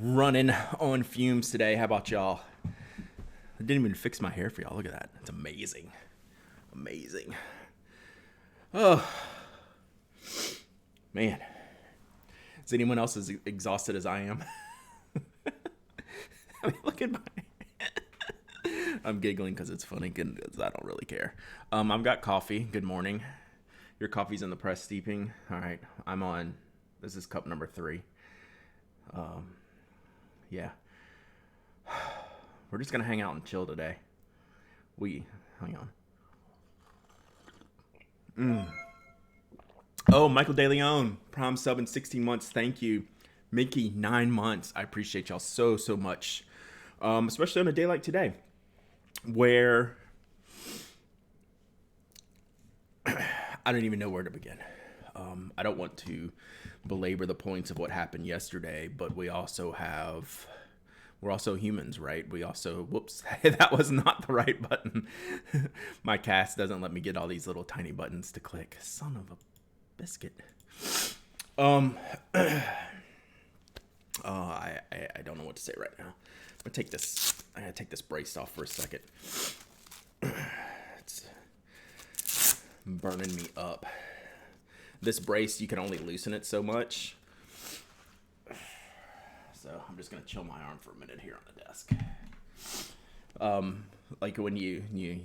running on fumes today. How about y'all? I didn't even fix my hair for y'all. Look at that. It's amazing. Amazing. Oh, man. Is anyone else as exhausted as I am? I mean, look at my... I'm giggling because it's funny because I don't really care. I've got coffee. Good morning. Your coffee's in the press steeping. All right. I'm on... This is cup number 3. Yeah. We're just going to hang out and chill today. Hang on. Oh, Michael De Leon, Prime sub in 16 months. Thank you. Mickey, 9 months. I appreciate y'all so much. Especially on a day like today, where I don't even know where to begin. I don't want to belabor the points of what happened yesterday, but we're also humans, right? Whoops, that was not the right button. My cast doesn't let me get all these little tiny buttons to click. Son of a biscuit. I don't know what to say right now. I gotta take this brace off for a second. It's burning me up. This brace, you can only loosen it so much. So I'm just gonna chill my arm for a minute here on the desk. Like when you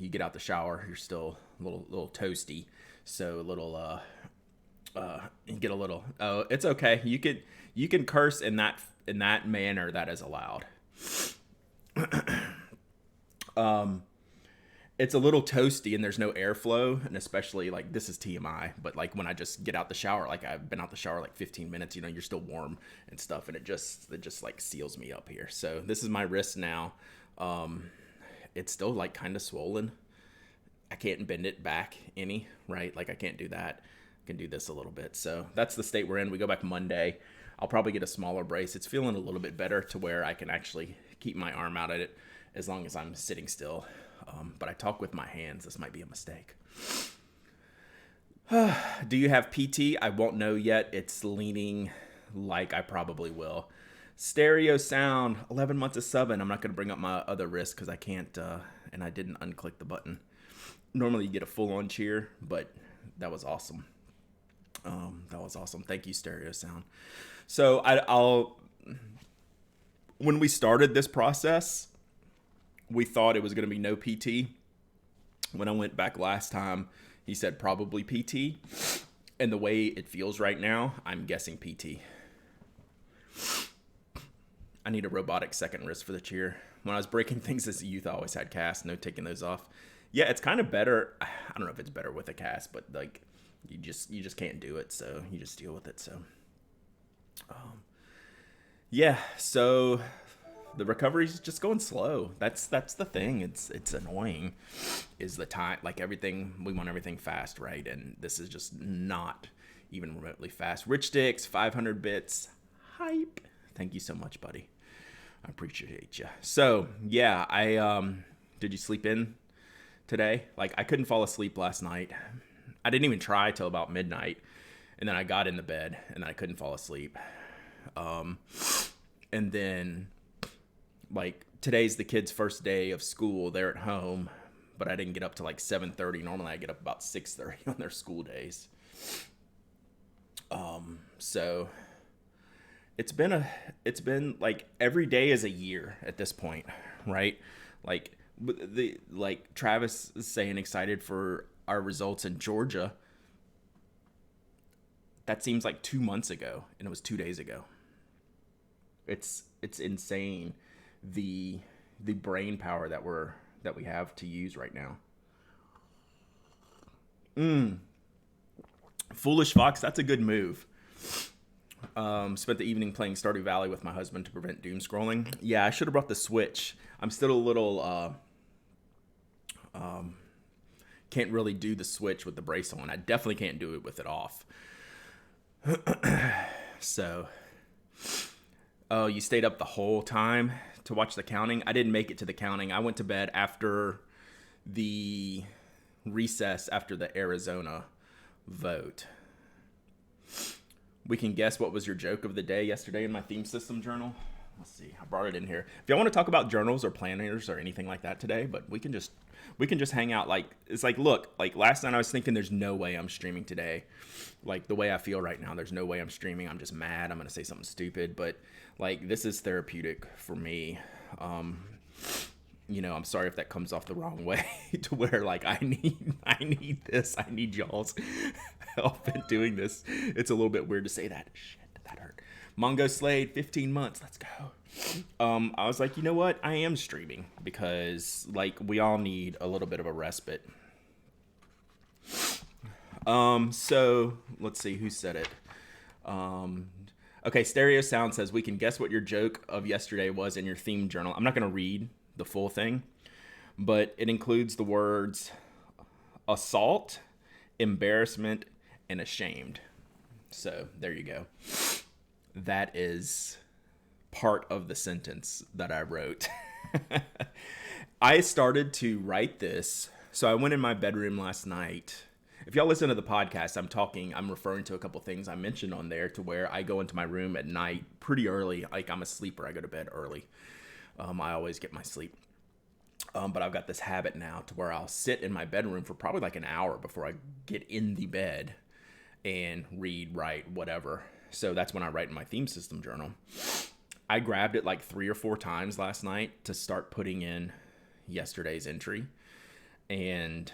get out the shower, you're still a little toasty. So you get a little. Oh, it's okay. You can curse in that manner that is allowed. It's a little toasty and there's no airflow, and especially like this is TMI, but like when I just get out the shower, like I've been out the shower like 15 minutes, you're still warm and stuff, and it just like seals me up here. So this is my wrist now. It's still like kind of swollen. I can't bend it back any, right? Like I can't do that. I can do this a little bit. So that's the state we're in. We go back Monday. I'll probably get a smaller brace. It's feeling a little bit better to where I can actually keep my arm out of it as long as I'm sitting still. But I talk with my hands. This might be a mistake. Do you have PT? I won't know yet. It's leaning like I probably will. Stereo sound, 11 months of subbing. I'm not going to bring up my other wrist because I can't, and I didn't unclick the button. Normally you get a full-on cheer, but that was awesome. Thank you, Stereo Sound. So I'll when we started this process, we thought it was going to be no PT. When I went back last time, he said probably PT. And the way it feels right now, I'm guessing PT. I need a robotic second wrist for the cheer. When I was breaking things as a youth, I always had casts, no taking those off. Yeah, it's kind of better. I don't know if it's better with a cast, but like you just can't do it, so you just deal with it. So yeah, so the recovery's just going slow. That's the thing. It's annoying. Is the time, like everything, we want everything fast, right? And this is just not even remotely fast. Rich Dicks, 500 bits. Hype. Thank you so much, buddy. I appreciate you. So yeah, did you sleep in today? Like I couldn't fall asleep last night. I didn't even try till about midnight, and then I got in the bed and then I couldn't fall asleep. And then like today's the kids' first day of school. They're at home, but I didn't get up to like 7:30. Normally I get up about 6:30 on their school days. So it's been like every day is a year at this point, right? Like Travis is saying excited for our results in Georgia. That seems like 2 months ago, and it was 2 days ago. It's insane the brain power that we have to use right now. Foolish Fox, that's a good move. Spent the evening playing Stardew Valley with my husband to prevent doom scrolling. Yeah, I should have brought the Switch. I'm still a little can't really do the Switch with the brace on. I definitely can't do it with it off. So, oh, you stayed up the whole time to watch the counting? I didn't make it to the counting. I went to bed after the recess after the Arizona vote. We can guess what was your joke of the day yesterday in my theme system journal. Let's see. I brought it in here. If y'all want to talk about journals or planners or anything like that today, but we can just hang out. Like, it's like, look, like last night I was thinking there's no way I'm streaming today. Like the way I feel right now, there's no way I'm streaming. I'm just mad. I'm going to say something stupid, but like this is therapeutic for me. I'm sorry if that comes off the wrong way to where like I need this. I need y'all's help in doing this. It's a little bit weird to say that. Shit, that hurt. Mongo Slade, 15 months. Let's go. I was like, you know what? I am streaming because like we all need a little bit of a respite. So let's see who said it. Okay, Stereo Sound says we can guess what your joke of yesterday was in your theme journal. I'm not going to read the full thing, but it includes the words assault, embarrassment, and ashamed. So there you go. That is part of the sentence that I wrote. I started to write this. So I went in my bedroom last night. If y'all listen to the podcast, I'm referring to a couple things I mentioned on there to where I go into my room at night pretty early. Like I'm a sleeper. I go to bed early. I always get my sleep. But I've got this habit now to where I'll sit in my bedroom for probably like an hour before I get in the bed and read, write, whatever. So that's when I write in my theme system journal. I grabbed it like 3 or 4 times last night to start putting in yesterday's entry. And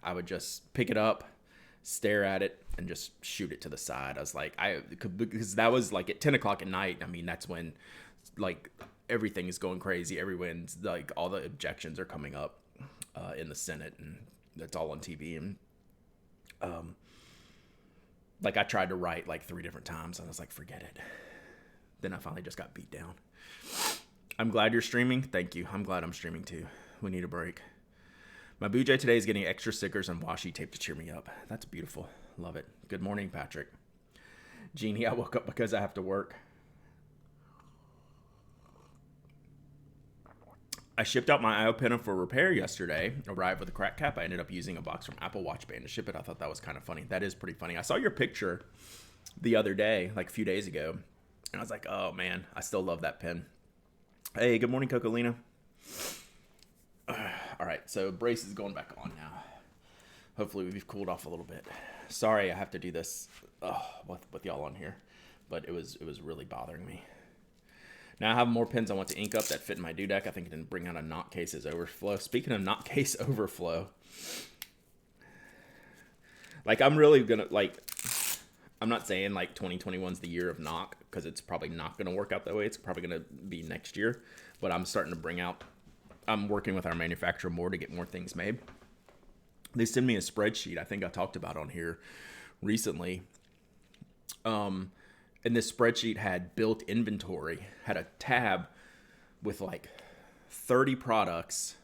I would just pick it up, stare at it, and just shoot it to the side. I was like, because that was like at 10 o'clock at night. I mean, that's when like everything is going crazy. Everyone's like, all the objections are coming up in the Senate, and that's all on TV. And like I tried to write like 3 different times, and I was like, forget it. Then I finally just got beat down. I'm glad you're streaming. Thank you. I'm glad I'm streaming too. We need a break. My Boojay today is getting extra stickers and washi tape to cheer me up. That's beautiful. Love it. Good morning, Patrick. Jeannie, I woke up because I have to work. I shipped out my IO pen for repair yesterday. Arrived with a cracked cap. I ended up using a box from Apple Watch Band to ship it. I thought that was kind of funny. That is pretty funny. I saw your picture the other day, like a few days ago, and I was like, oh man, I still love that pen. Hey, good morning, Cocalina. All right, so brace is going back on now. Hopefully we've cooled off a little bit. Sorry I have to do this with y'all on here, but it was really bothering me. Now I have more pens I want to ink up that fit in my dudek. I think it can bring out a knot case's overflow. Speaking of knot case overflow, like I'm really gonna I'm not saying like 2021's the year of knock because it's probably not gonna work out that way. It's probably gonna be next year, but I'm starting to bring out. I'm working with our manufacturer more to get more things made. They send me a spreadsheet I think I talked about on here recently. And this spreadsheet had built inventory, had a tab with like 30 products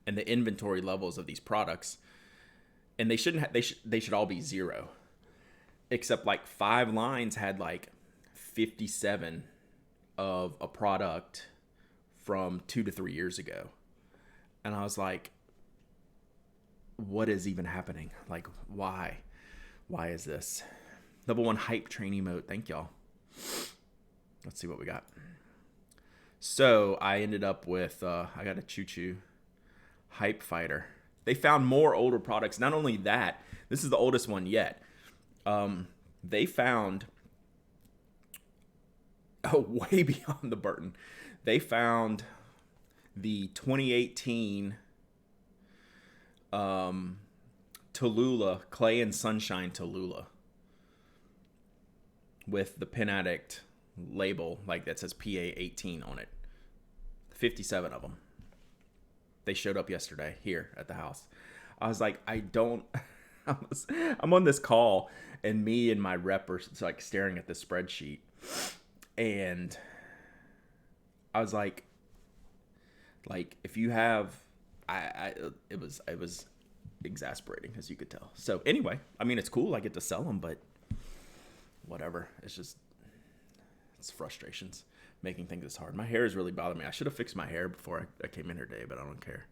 and the inventory levels of these products. And they shouldn't they should all be 0. Except like 5 lines had like 57 of a product from 2 to 3 years ago. And I was like, what is even happening? Like, why is this? Level 1 hype train emote. Thank y'all. Let's see what we got. So I ended up with, I got a choo-choo hype fighter. They found more older products. Not only that, this is the oldest one yet. They found, way beyond the Burton. They found the 2018 Tallulah, Clay and Sunshine Tallulah with the Pen Addict label, like that says PA 18 on it. 57 of them. They showed up yesterday here at the house. I was like, I'm on this call, and me and my rep are like staring at the spreadsheet, and I was like if you have, it was exasperating, as you could tell. So anyway, I mean, it's cool. I get to sell them, but whatever. It's frustrations making things this hard. My hair is really bothering me. I should have fixed my hair before I came in here today, but I don't care.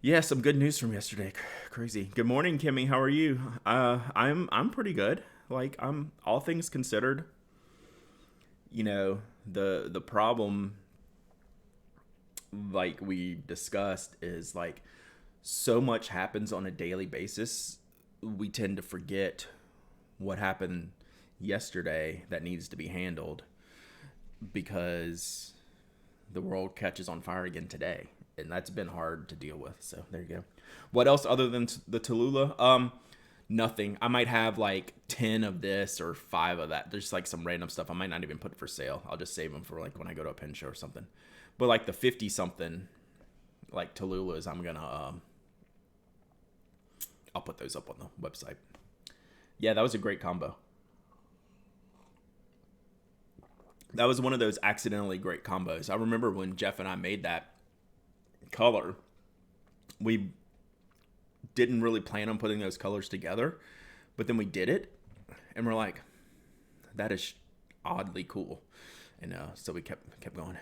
Yeah, some good news from yesterday. Crazy. Good morning, Kimmy. How are you? I'm pretty good. Like, I'm all things considered. You know, The problem, like we discussed, is like so much happens on a daily basis. We tend to forget what happened yesterday that needs to be handled because the world catches on fire again today, and that's been hard to deal with. So there you go. What else other than the Tallulah? Nothing. I might have like 10 of this or 5 of that. There's like some random stuff I might not even put for sale. I'll just save them for like when I go to a pen show or something. But like the 50 something like Tallulahs, I'm gonna I'll put those up on the website. Yeah, that was a great combo. That was one of those accidentally great combos. I remember when Jeff and I made that color, we didn't really plan on putting those colors together, but then we did it, and we're like, that is oddly cool. And so we kept going.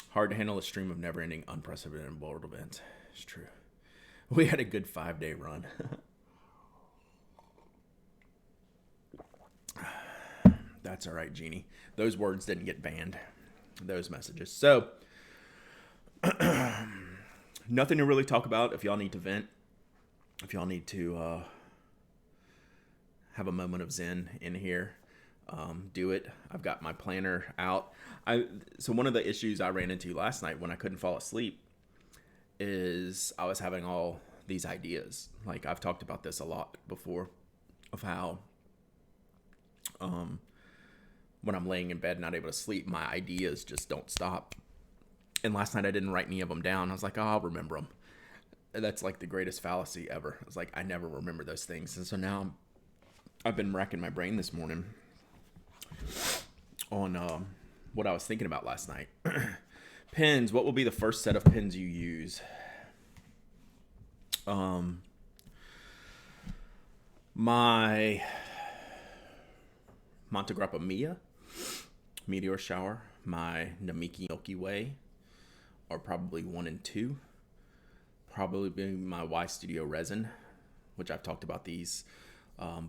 Hard to handle a stream of never-ending, unprecedented world events. It's true. We had a good 5-day run. That's all right, Jeannie. Those words didn't get banned. Those messages. So, nothing to really talk about. If y'all need to vent, if y'all need to have a moment of zen in here, do it. I've got my planner out. So one of the issues I ran into last night when I couldn't fall asleep is I was having all these ideas. Like I've talked about this a lot before, of how when I'm laying in bed not able to sleep, my ideas just don't stop. And last night I didn't write any of them down. I was like, oh, I'll remember them. And that's like the greatest fallacy ever. I was like, I never remember those things. And so now I've been racking my brain this morning on what I was thinking about last night. Pens. What will be the first set of pens you use? My Montegrappa Mia, Meteor Shower, my Namiki Milky Way are probably 1 and 2. Probably be my Y Studio Resin, which I've talked about these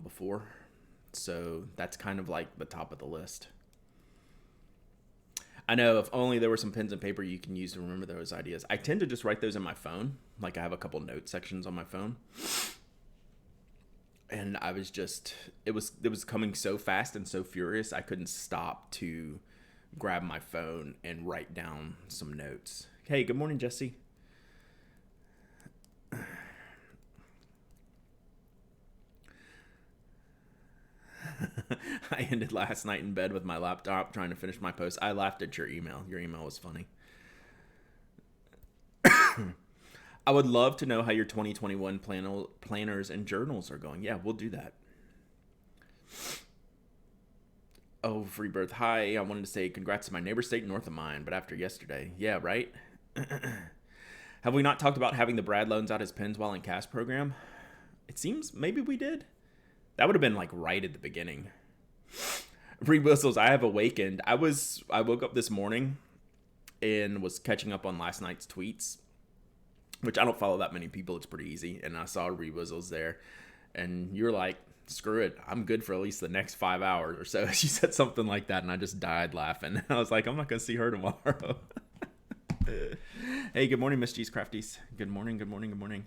before. So that's kind of like the top of the list. I know if only there were some pens and paper you can use to remember those ideas. I tend to just write those in my phone. Like I have a couple note sections on my phone. And I was just, it was coming so fast and so furious, I couldn't stop to grab my phone and write down some notes. Hey, good morning, Jesse. I ended last night in bed with my laptop trying to finish my post. I laughed at your email. Your email was funny. I would love to know how your 2021 planners and journals are going. Yeah, we'll do that. Oh, Free Birth. Hi, I wanted to say congrats to my neighbor state north of mine, but after yesterday. Yeah, right? Have we not talked about having the Brad loans out his pens while in CAS program? It seems maybe we did. That would have been like right at the beginning. Free whistles. I have awakened. I woke up this morning and was catching up on last night's tweets, which I don't follow that many people. It's pretty easy. And I saw Reed Whistles there. And you're like, screw it. I'm good for at least the next 5 hours or so. She said something like that, and I just died laughing. I was like, I'm not going to see her tomorrow. Hey, good morning, Miss G's Crafties. Good morning, good morning, good morning.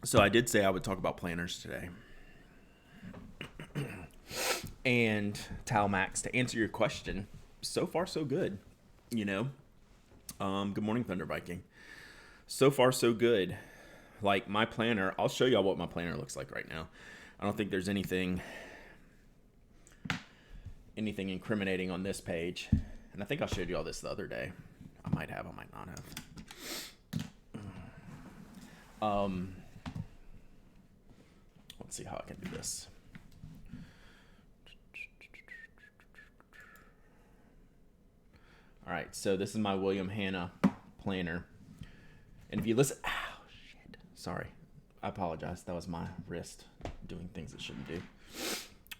So I did say I would talk about planners today. And Talmax, to answer your question, so far so good, you know. Good morning, Thunder Viking. So far so good. Like my planner, I'll show y'all what my planner looks like right now. I don't think there's anything incriminating on this page. And I think I showed y'all this the other day. I might have, I might not have. Let's see how I can do this. All right, so this is my William Hanna planner. And if you listen, shit. Sorry, I apologize. That was my wrist doing things it shouldn't do.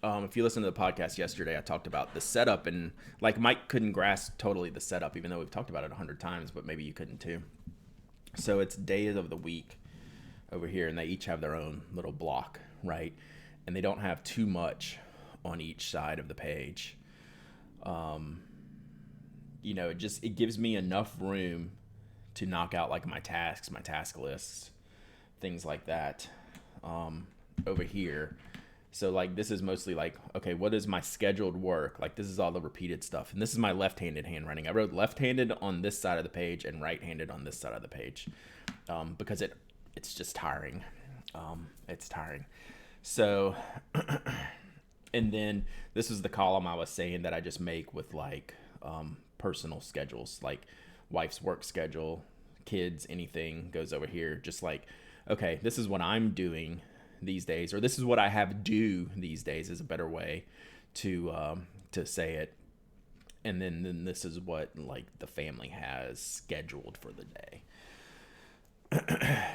If you listen to the podcast yesterday, I talked about the setup, and like Mike couldn't grasp totally the setup, even though we've talked about it 100 times, but maybe you couldn't too. So it's days of the week over here, and they each have their own little block, right? and they don't have too much on each side of the page. It gives me enough room to knock out like my tasks, my task lists, things like that, over here. So like this is mostly like, okay, what is my scheduled work? Like this is all the repeated stuff. And this is my left-handed handwriting. I wrote left-handed on this side of the page and right-handed on this side of the page, because it's just tiring. It's tiring. So, and then this is the column I was saying that I just make with like personal schedules, like wife's work schedule, kids, anything goes over here. Just like, okay, this is what I'm doing these days, or this is what I have due these days is a better way to say it. And then this is what like the family has scheduled for the day.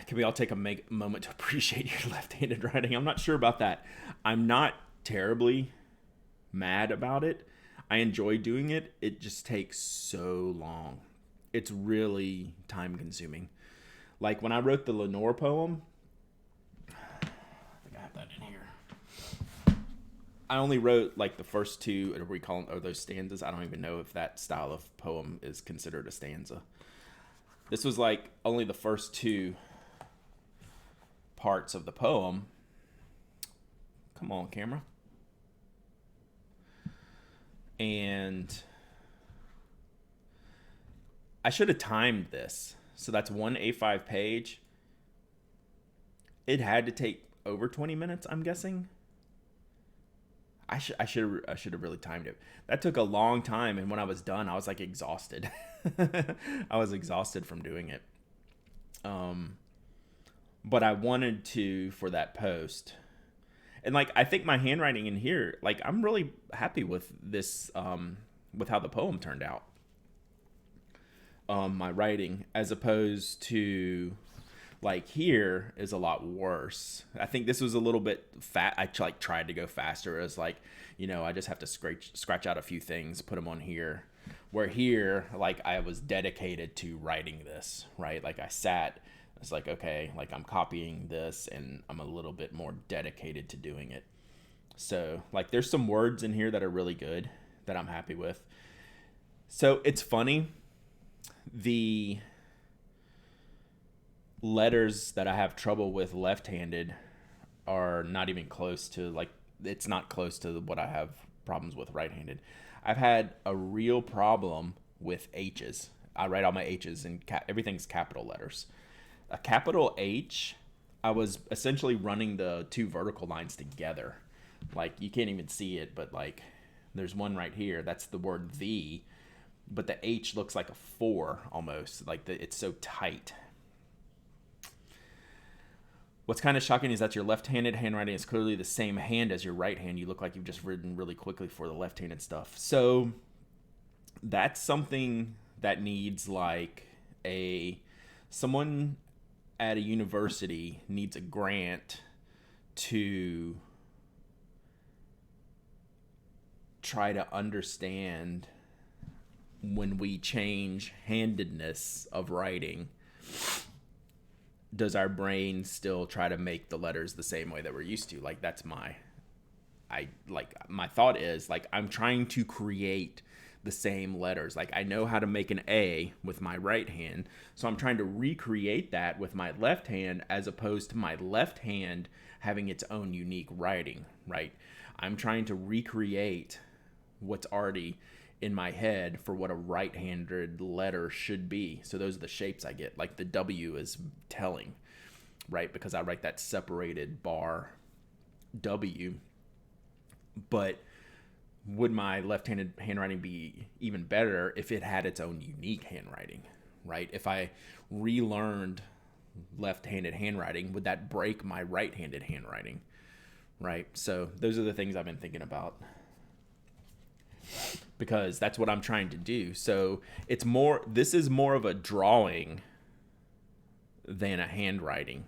Can we all take a moment to appreciate your left-handed writing? I'm not sure about that. I'm not terribly mad about it. I enjoy doing it. It just takes so long. It's really time consuming. Like when I wrote the Lenore poem, I think I have that in here. I only wrote like the first two, or we call them, or those stanzas. I don't even know if that style of poem is considered a stanza. This was like only the first two parts of the poem. Come on, camera. And I should have timed this. So that's one A5 page. It had to take over 20 minutes, I'm guessing. I should have really timed it. That took a long time, and when I was done, I was like exhausted. I was exhausted from doing it. But I wanted to for that post. And like I think my handwriting in here, like I'm really happy with this, with how the poem turned out. My writing, as opposed to like here is a lot worse. I think this was a little bit fat. I like tried to go faster. It was like, I just have to scratch out a few things, put them on here. Where here, like I was dedicated to writing this, right? Like I was like, okay, like I'm copying this and I'm a little bit more dedicated to doing it. So like there's some words in here that are really good that I'm happy with. So it's funny. The letters that I have trouble with left-handed are not even close to like, it's not close to what I have problems with right-handed. I've had a real problem with H's. I write all my H's and everything's capital letters. A capital H, I was essentially running the two vertical lines together. Like you can't even see it, but like there's one right here. That's the word the, but the H looks like a 4 almost. Like it's so tight. What's kind of shocking is that your left-handed handwriting is clearly the same hand as your right hand. You look like you've just written really quickly for the left-handed stuff. So that's something that needs like someone at a university needs a grant to try to understand when we change handedness of writing, does our brain still try to make the letters the same way that we're used to? Like that's my thought is like, I'm trying to create the same letters. Like I know how to make an A with my right hand. So I'm trying to recreate that with my left hand, as opposed to my left hand having its own unique writing, right? I'm trying to recreate what's already in my head for what a right-handed letter should be. So those are the shapes I get. Like the W is telling, right? Because I write that separated bar W. But would my left-handed handwriting be even better if it had its own unique handwriting, right? If I relearned left-handed handwriting, would that break my right-handed handwriting, right? So those are the things I've been thinking about, because that's what I'm trying to do. So this is more of a drawing than a handwriting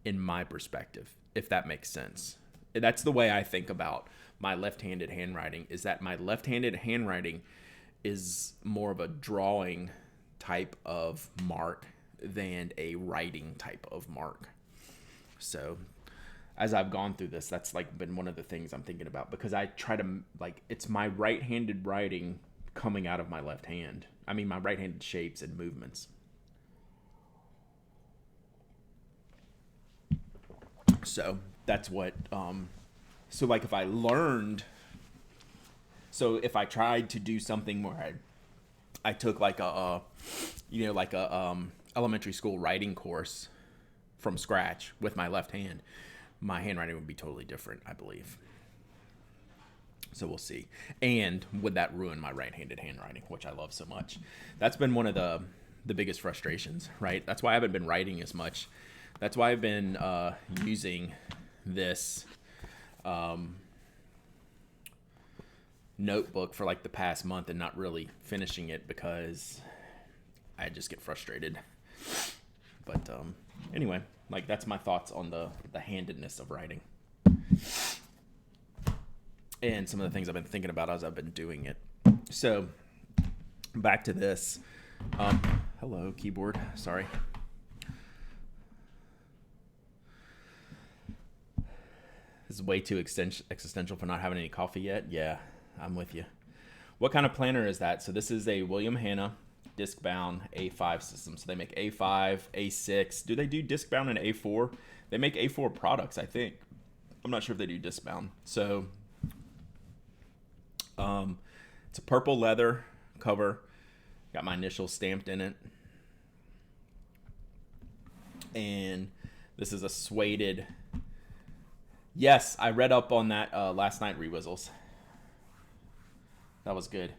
in my perspective, if that makes sense. That's the way I think about my left-handed handwriting, is that my left-handed handwriting is more of a drawing type of mark than a writing type of mark. So as I've gone through this, that's like been one of the things I'm thinking about, because I try to like, it's my right-handed writing coming out of my left hand. I mean, my right-handed shapes and movements. So that's what, so like if I learned, so if I tried to do something where I took like like a elementary school writing course from scratch with my left hand, my handwriting would be totally different, I believe. So we'll see. And would that ruin my right-handed handwriting, which I love so much? That's been one of the biggest frustrations, right? That's why I haven't been writing as much. That's why I've been using this notebook for like the past month and not really finishing it, because I just get frustrated. But anyway, like that's my thoughts on the handedness of writing. And some of the things I've been thinking about as I've been doing it. So back to this. Hello, keyboard. Sorry. This is way too existential for not having any coffee yet. Yeah, I'm with you. What kind of planner is that? So this is a William Hanna disc bound A5 system. So they make A5, A6. Do they do disc bound and A4? They make A4 products, I think. I'm not sure if they do disc bound. So it's a purple leather cover. Got my initials stamped in it. And this is a suede. Yes, I read up on that last night, Rewizzles. That was good.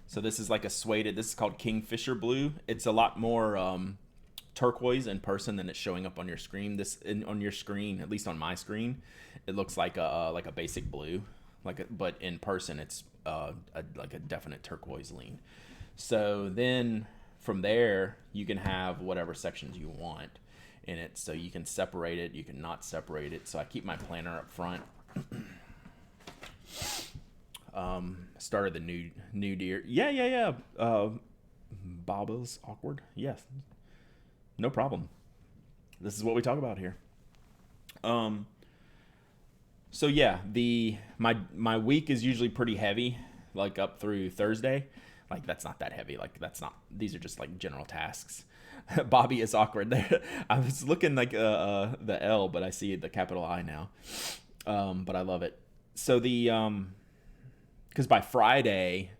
So this is like a suede. This is called Kingfisher Blue. It's a lot more turquoise in person than it's showing up on your screen. On your screen, at least on my screen, it looks like a basic blue. But in person, it's like a definite turquoise lean. So then from there, you can have whatever sections you want in it. So you can separate it, you can not separate it. So I keep my planner up front. Started the new deer. Yeah. Bobbles awkward. Yes. No problem. This is what we talk about here. So yeah, my week is usually pretty heavy, like up through Thursday. Like that's not that heavy. Like these are just like general tasks. Bobby is awkward there. I was looking like the L, but I see the capital I now. But I love it. So because by Friday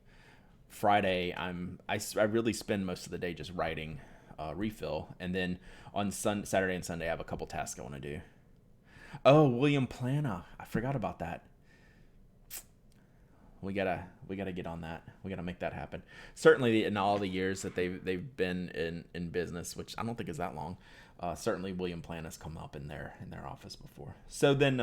I really spend most of the day just writing refill, and then on Saturday and Sunday I have a couple tasks I want to do. Oh, William Plana, I forgot about that. We gotta get on that. We gotta make that happen. Certainly, in all the years that they've been in business, which I don't think is that long, certainly William Plana has come up in their office before. So then,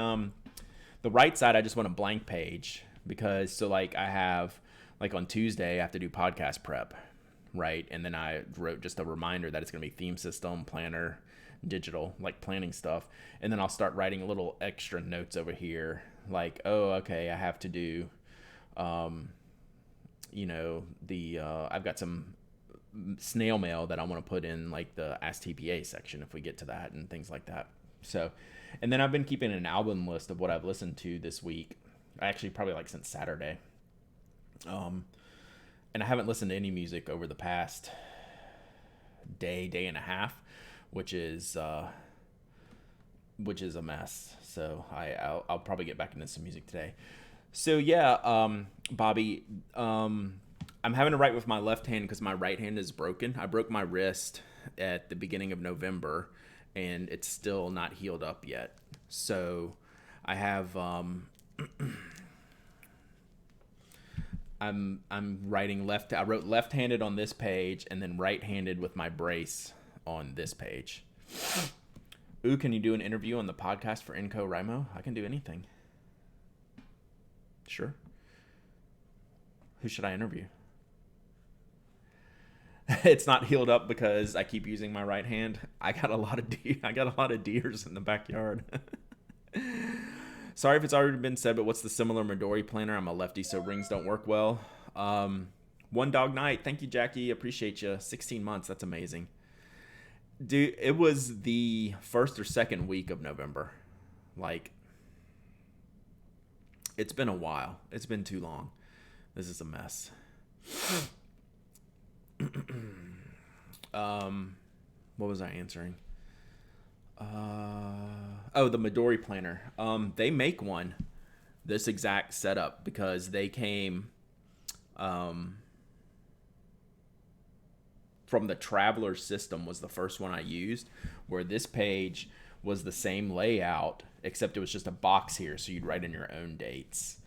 the right side, I just want a blank page, because so like I have like on Tuesday I have to do podcast prep, right? And then I wrote just a reminder that it's gonna be theme system, planner, digital, like planning stuff, and then I'll start writing a little extra notes over here, like, oh, okay, I have to do. I've got some snail mail that I want to put in like the Ask TPA section if we get to that, and things like that. So, and then I've been keeping an album list of what I've listened to this week. Actually, probably like since Saturday. And I haven't listened to any music over the past day and a half, which is a mess. So I'll probably get back into some music today. So yeah, Bobby, I'm having to write with my left hand because my right hand is broken. I broke my wrist at the beginning of November, and it's still not healed up yet. So I have I'm writing I wrote left-handed on this page, and then right-handed with my brace on this page. Ooh, can you do an interview on the podcast for NaCoWriMo? I can do anything. Sure. Who should I interview? It's not healed up because I keep using my right hand. I got a lot of deers in the backyard. Sorry if it's already been said, but what's the similar Midori planner? I'm a lefty, so rings don't work well. One Dog Night. Thank you, Jackie. Appreciate you. 16 months. That's amazing. Dude, it was the first or second week of November. Like, It's been a while. It's been too long. This is a mess. What was I answering? Oh, the Midori planner. They make one, this exact setup, because they came from the Traveler system, was the first one I used, where this page was the same layout, except it was just a box here, so you'd write in your own dates.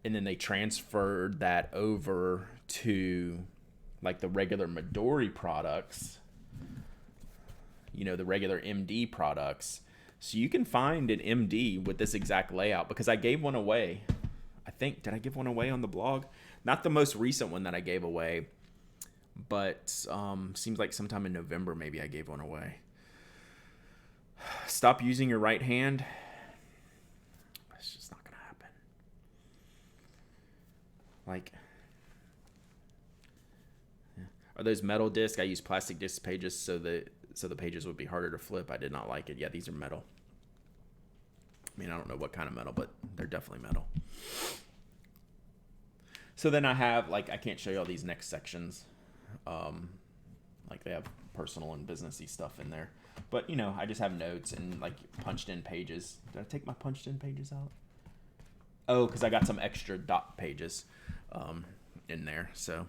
And then they transferred that over to like the regular Midori products, the regular MD products. So you can find an MD with this exact layout, because I gave one away. I think, did I give one away on the blog? Not the most recent one that I gave away, but seems like sometime in November maybe I gave one away. Stop using your right hand. It's just not gonna happen. Like, are those metal discs? I use plastic disc pages so the pages would be harder to flip. I did not like it. Yeah, these are metal. I mean, I don't know what kind of metal, but they're definitely metal. So then I have, like, I can't show you all these next sections. Like, they have personal and businessy stuff in there. But, I just have notes and, like, punched in pages. Did I take my punched in pages out? Oh, because I got some extra dot pages in there. So,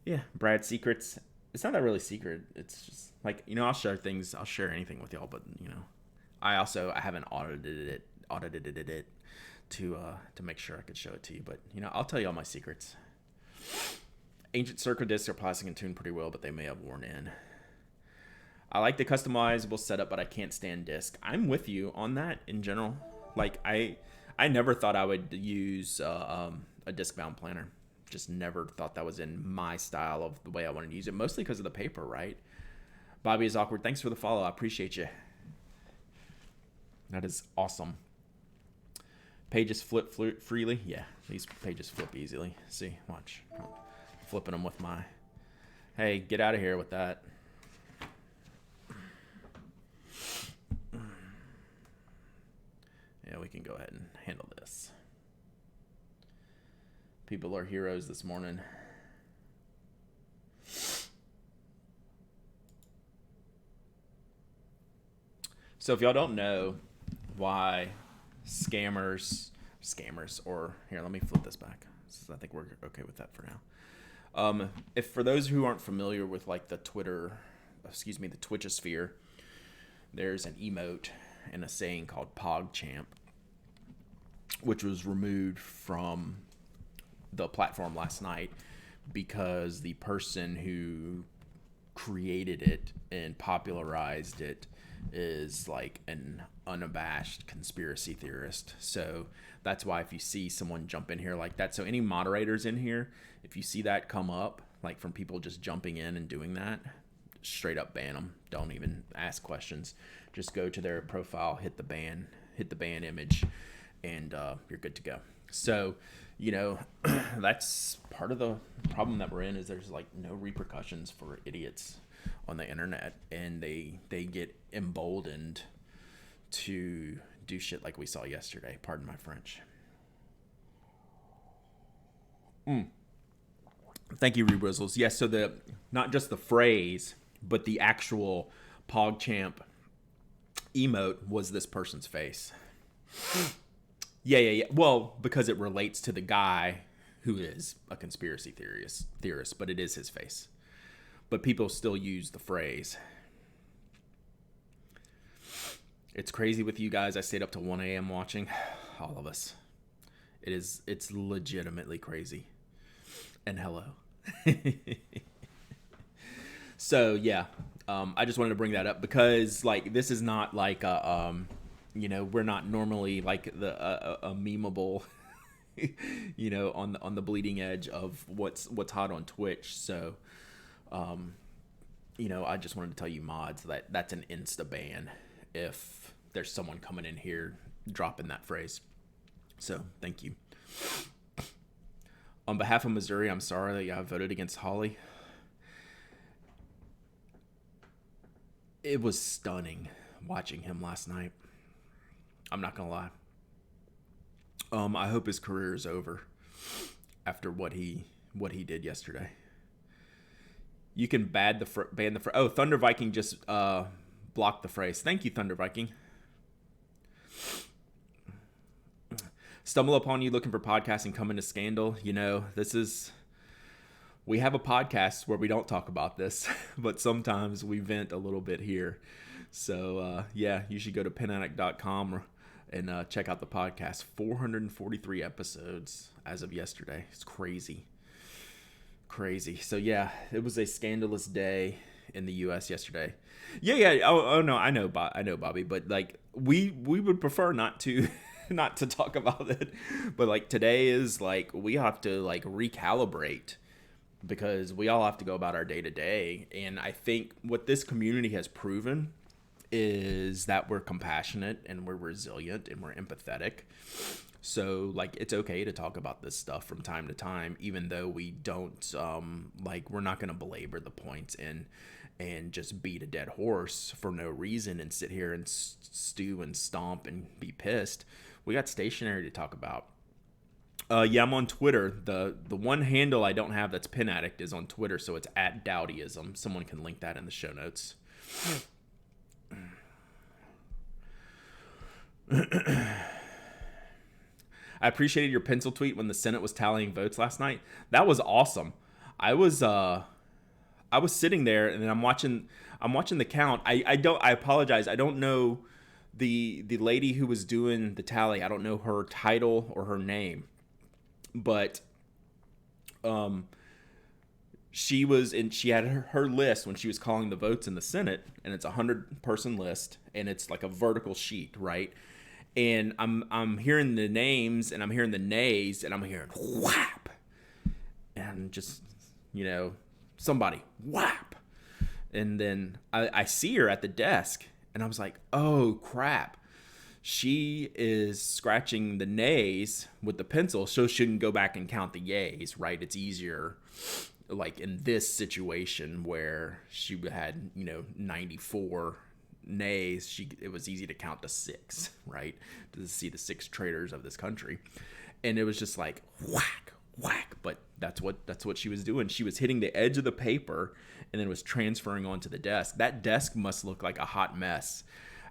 yeah, Brad's secrets. It's not that really secret. It's just, like, I'll share anything with y'all. But, I haven't audited it to make sure I could show it to you. But, I'll tell you all my secrets. Ancient circle discs are plastic and tuned pretty well, but they may have worn in. I like the customizable setup, but I can't stand disc. I'm with you on that in general. Like, I never thought I would use a disc-bound planner. Just never thought that was in my style of the way I wanted to use it, mostly because of the paper, right? Bobby is awkward. Thanks for the follow. I appreciate you. That is awesome. Pages flip freely. Yeah, these pages flip easily. See, watch. I'm flipping them with my... Hey, get out of here with that. Yeah, we can go ahead and handle this. People are heroes this morning. So if y'all don't know why scammers, or here, let me flip this back. I think we're okay with that for now. If for those who aren't familiar with like the Twitchosphere, there's an emote and a saying called PogChamp, which was removed from the platform last night because the person who created it and popularized it is like an unabashed conspiracy theorist. So that's why if you see someone jump in here like that, so any moderators in here, if you see that come up, like from people just jumping in and doing that, straight up ban them. Don't even ask questions. Just go to their profile, hit the ban image, and you're good to go. So, that's part of the problem that we're in, is there's like no repercussions for idiots on the internet, and they get emboldened to do shit like we saw yesterday. Pardon my French. Thank you, Rebrizzles. Yes, so not just the phrase, but the actual PogChamp emote was this person's face. Yeah. Well, because it relates to the guy who is a conspiracy theorist, but it is his face. But people still use the phrase. It's crazy with you guys. I stayed up to 1 a.m. watching. All of us. It's legitimately crazy. And hello. So, yeah. I just wanted to bring that up because, like, this is not like a, we're not normally like a memeable, on the bleeding edge of what's hot on Twitch. So, I just wanted to tell you mods that that's an insta ban if there's someone coming in here dropping that phrase. So thank you. On behalf of Missouri, I'm sorry that I voted against Hawley. It was stunning watching him last night. I'm not gonna lie. I hope his career is over after what he did yesterday. You can ban the oh, Thunder Viking just blocked the phrase. Thank you, Thunder Viking. Stumble upon you looking for podcasts and come into Scandal. You know, we have a podcast where we don't talk about this, but sometimes we vent a little bit here. So, yeah, you should go to penaddict.com and check out the podcast. 443 episodes as of yesterday. It's crazy. So, yeah, it was a scandalous day in the U.S. yesterday. Yeah. Oh no, I know, Bobby, but like we would prefer not to not to talk about it. But like today is like we have to like recalibrate because we all have to go about our day to day. And I think what this community has proven is that we're compassionate and we're resilient and we're empathetic. So like it's okay to talk about this stuff from time to time, even though we don't like we're not going to belabor the points and just beat a dead horse for no reason and sit here and stew and stomp and be pissed. We got stationery to talk about. Yeah, I'm on Twitter. The one handle I don't have that's Pen Addict is on Twitter, so it's at Dowdyism. Someone can link that in the show notes. I appreciated your pencil tweet when the Senate was tallying votes last night. That was awesome. I was sitting there and then I'm watching the count. I apologize. I don't know the lady who was doing the tally. I don't know her title or her name. But she had her list when she was calling the votes in the Senate, and it's a 100-person list and it's like a vertical sheet, right? And I'm hearing the names and I'm hearing the nays and I'm hearing whap and just, you know, somebody whap. And then I see her at the desk and I was like, oh crap. She is scratching the nays with the pencil, so she shouldn't go back and count the yays, right? It's easier, like in this situation where she had, 94 nays, it was easy to count to 6, right? To see the 6 traitors of this country. And it was just like whack, whack. But that's what she was doing. She was hitting the edge of the paper and then was transferring onto the desk. That desk must look like a hot mess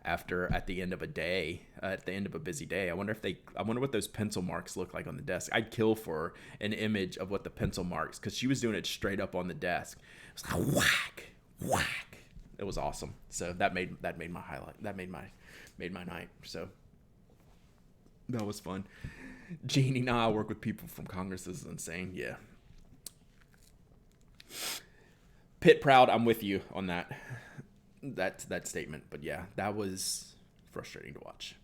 at the end of a day, at the end of a busy day. I wonder what those pencil marks look like on the desk. I'd kill for an image of what the pencil marks, because she was doing it straight up on the desk. It was like whack, whack. It was awesome. So that made my highlight. That made my night. So that was fun. Jeannie, nah, I work with people from Congress. This is insane. Yeah. Pitt proud, I'm with you on that statement. But yeah, that was frustrating to watch.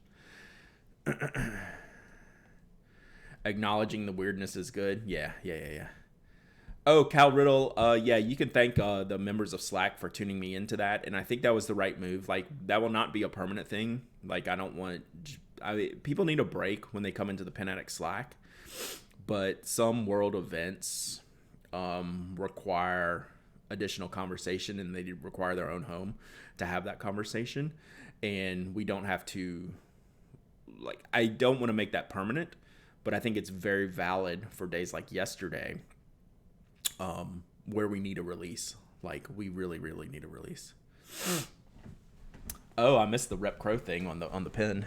Acknowledging the weirdness is good. Yeah. Oh, Cal Riddle, yeah, you can thank the members of Slack for tuning me into that, and I think that was the right move. Like, that will not be a permanent thing. Like, people need a break when they come into the Pen Addict Slack, but some world events require additional conversation, and they require their own home to have that conversation, and we don't have to, like, I don't want to make that permanent, but I think it's very valid for days like yesterday, where we need a release. Like, we really, really need a release. Oh, I missed the Rep Crow thing on the pen.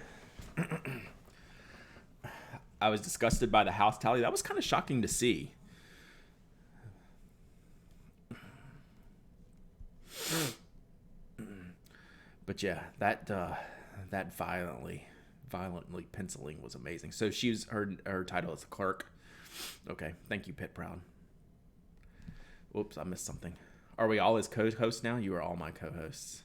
I was disgusted by the House tally. That was kind of shocking to see. But yeah, that violently penciling was amazing. So her title is a clerk. Okay, thank you, Pitt Proud. Whoops, I missed something. Are we all his co-hosts now? You are all my co-hosts.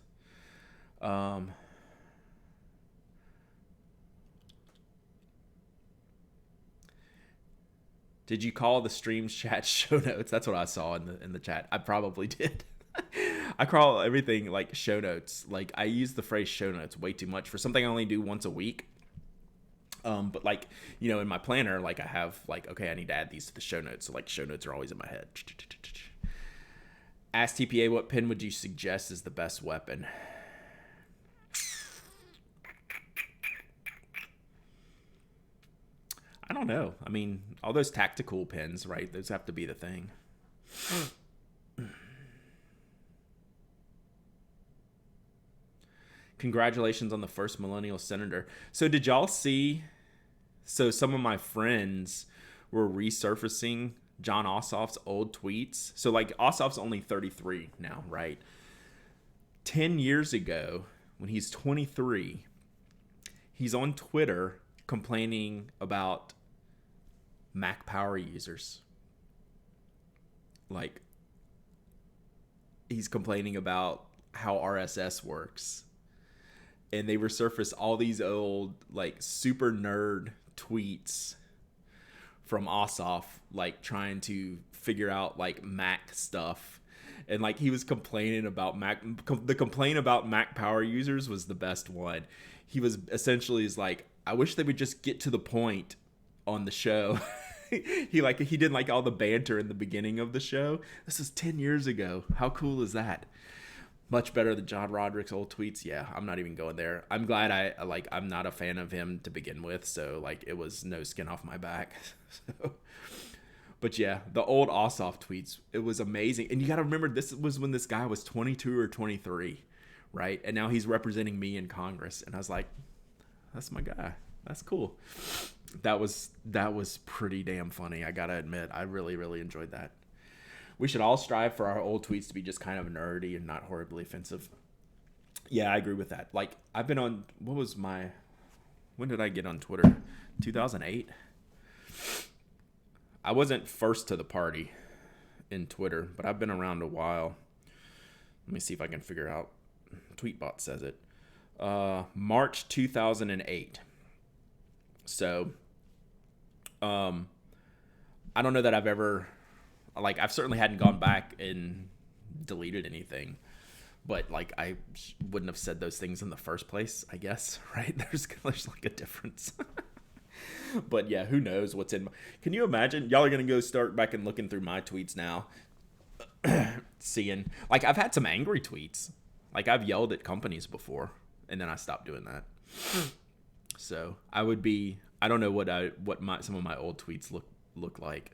Did you call the stream chat show notes? That's what I saw in the chat. I probably did. I call everything like show notes. Like, I use the phrase show notes way too much for something I only do once a week. But like, in my planner, like I have like, okay, I need to add these to the show notes. So like show notes are always in my head. Ask TPA, what pen would you suggest is the best weapon? I don't know. I mean, all those tactical pins, right? Those have to be the thing. Congratulations on the first millennial senator. So did y'all see? So some of my friends were resurfacing John Ossoff's old tweets. So like Ossoff's only 33 now, right? 10 years ago, when he's 23, he's on Twitter complaining about Mac power users. Like, he's complaining about how RSS works. And they resurface all these old, like, super nerd tweets from Ossoff, like, trying to figure out, like, Mac stuff. And, like, he was complaining about Mac. The complaint about Mac power users was the best one. He was essentially is like, I wish they would just get to the point on the show. he didn't like all the banter in the beginning of the show. This is 10 years ago. How cool is that? Much better than John Roderick's old tweets. Yeah, I'm not even going there. I'm glad I'm not a fan of him to begin with, so like it was no skin off my back. So, but yeah, the old Ossoff tweets, it was amazing. And you got to remember, this was when this guy was 22 or 23, right? And now he's representing me in Congress, and I was like, that's my guy. That's cool. That was pretty damn funny. I gotta admit, I really, really enjoyed that. We should all strive for our old tweets to be just kind of nerdy and not horribly offensive. Yeah, I agree with that. Like, I've been on, when did I get on Twitter? 2008? I wasn't first to the party in Twitter, but I've been around a while. Let me see if I can figure out. Tweetbot says it. March 2008. So, I don't know that I've ever, like, I've certainly hadn't gone back and deleted anything, but like I wouldn't have said those things in the first place, I guess, right? There's like a difference. But yeah, who knows what's in can you imagine? Y'all are going to go start back and looking through my tweets now. Seeing, like, I've had some angry tweets. Like, I've yelled at companies before, and then I stopped doing that. So I don't know what some of my old tweets look like.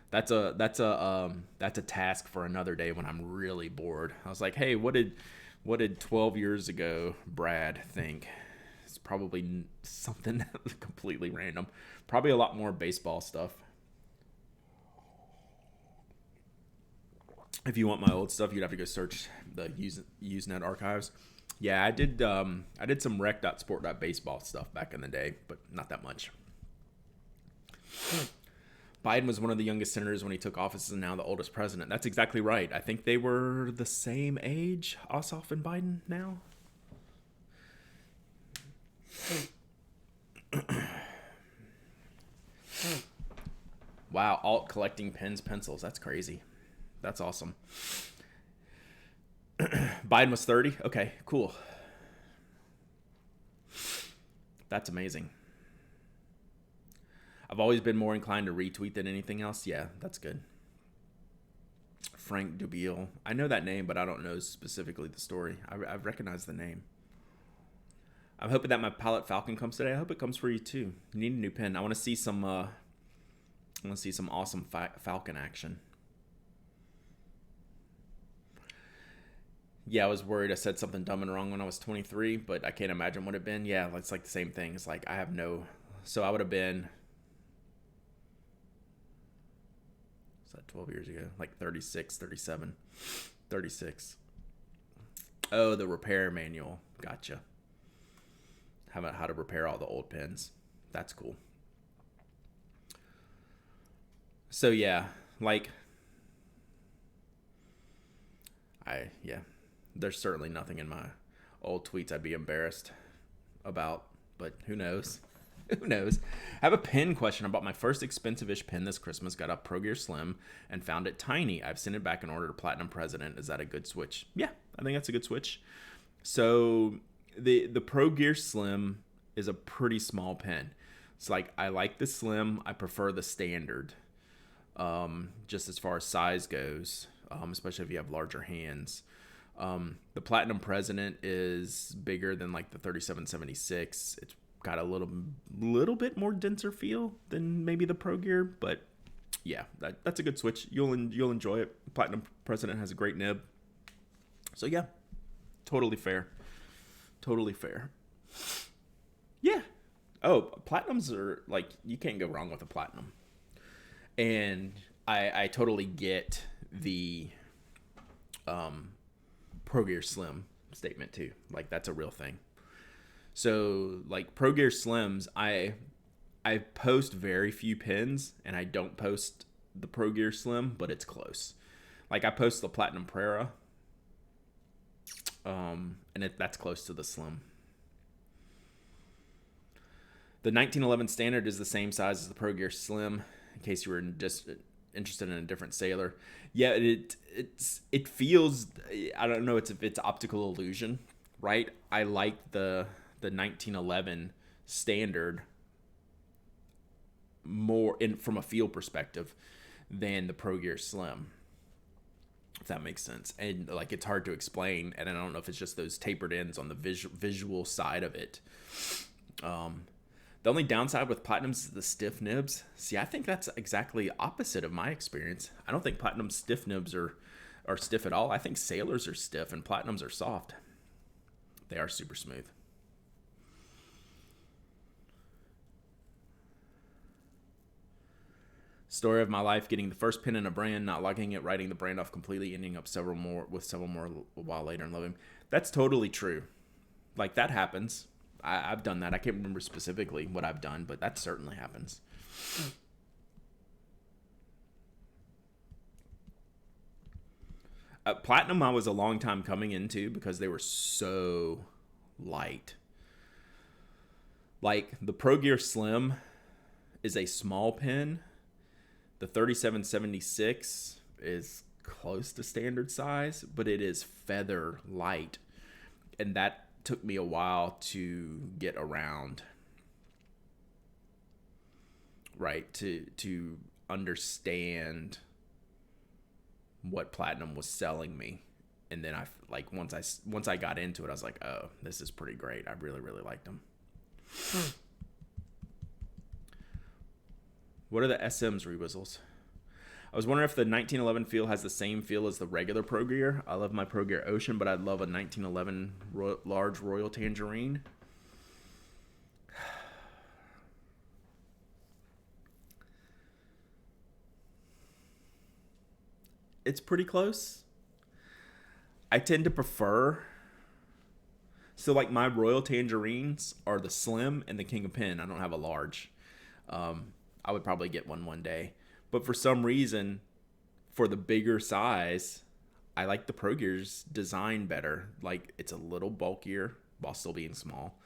That's a task for another day when I'm really bored. I was like, hey, what did 12 years ago Brad think? It's probably something completely random. Probably a lot more baseball stuff. If you want my old stuff, you'd have to go search the Usenet archives. Yeah, I did some rec.sport.baseball stuff back in the day, but not that much. Biden was one of the youngest senators when he took office and now the oldest president. That's exactly right. I think they were the same age, Ossoff and Biden now. Wow, alt collecting pens, pencils. That's crazy. That's awesome. Biden was 30? Okay, cool. That's amazing. I've always been more inclined to retweet than anything else. Yeah, that's good. Frank Dubiel. I know that name, but I don't know specifically the story. I recognize the name. I'm hoping that my Pilot Falcon comes today. I hope it comes for you too. You need a new pen. I want to see some awesome Falcon action. Yeah, I was worried I said something dumb and wrong when I was 23, but I can't imagine what it'd been. Yeah, it's like the same thing. It's like so I would have been, what's that, 12 years ago? Like 36, 37, 36. Oh, the repair manual. Gotcha. How about how to repair all the old pens. That's cool. So yeah, like, there's certainly nothing in my old tweets I'd be embarrassed about, but who knows? Who knows? I have a pen question. I bought my first expensive-ish pen this Christmas, got a Pro Gear Slim, and found it tiny. I've sent it back and ordered a Platinum President. Is that a good switch? Yeah, I think that's a good switch. So the Pro Gear Slim is a pretty small pen. It's like, I like the Slim. I prefer the Standard, just as far as size goes, especially if you have larger hands. The Platinum President is bigger than like the 3776. got a little bit more denser feel than maybe the Pro Gear, but yeah, that's a good switch. You'll enjoy it. Platinum President has a great nib, so yeah, totally fair. Totally fair. Yeah. Oh, platinums are like, you can't go wrong with a platinum. And I totally get the Pro Gear Slim statement too. Like, that's a real thing. So like Pro Gear Slims, I post very few pins, and I don't post the Pro Gear Slim, but it's close. Like, I post the Platinum Prera, and that's close to the Slim. The 1911 Standard is the same size as the Pro Gear Slim, in case you were just interested in a different sailor. Yeah, it feels, I don't know, it's optical illusion, right? I like the 1911 Standard more from a feel perspective than the Pro Gear Slim, if that makes sense. And like, it's hard to explain, and I don't know if it's just those tapered ends on the visual side of it. The only downside with Platinums is the stiff nibs. See, I think that's exactly opposite of my experience. I don't think Platinum stiff nibs are stiff at all. I think Sailors are stiff and Platinums are soft. They are super smooth. Story of my life: getting the first pin in a brand, not liking it, writing the brand off completely, ending up several more a while later and loving. That's totally true. Like, that happens. I've done that. I can't remember specifically what I've done, but that certainly happens. Platinum, I was a long time coming into because they were so light. Like, the Pro Gear Slim is a small pin. The 3776 is close to standard size, but it is feather light. And that took me a while to get around, right? To understand what Platinum was selling me. And then once I got into it, I was like, oh, this is pretty great. I really, really liked them. What are the SMs, Rewizzles? I was wondering if the 1911 feel has the same feel as the regular Pro Gear. I love my Pro Gear Ocean, but I'd love a 1911 large Royal Tangerine. It's pretty close. I tend to prefer... So, like, my Royal Tangerines are the Slim and the King of Pen. I don't have a large. I would probably get one day. But for some reason, for the bigger size, I like the Pro Gear's design better. Like, it's a little bulkier while still being small.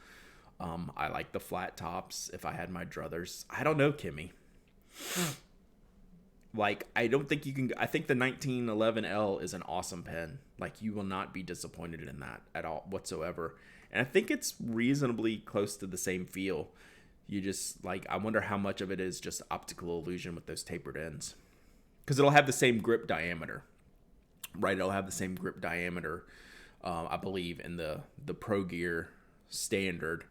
I like the flat tops if I had my druthers. I don't know, Kimmy. Like, I don't think you can... I think the 1911L is an awesome pen. Like, you will not be disappointed in that at all whatsoever. And I think it's reasonably close to the same feel. You just, like, I wonder how much of it is just optical illusion with those tapered ends. Because it'll have the same grip diameter, right? It'll have the same grip diameter, I believe, in the Pro Gear Standard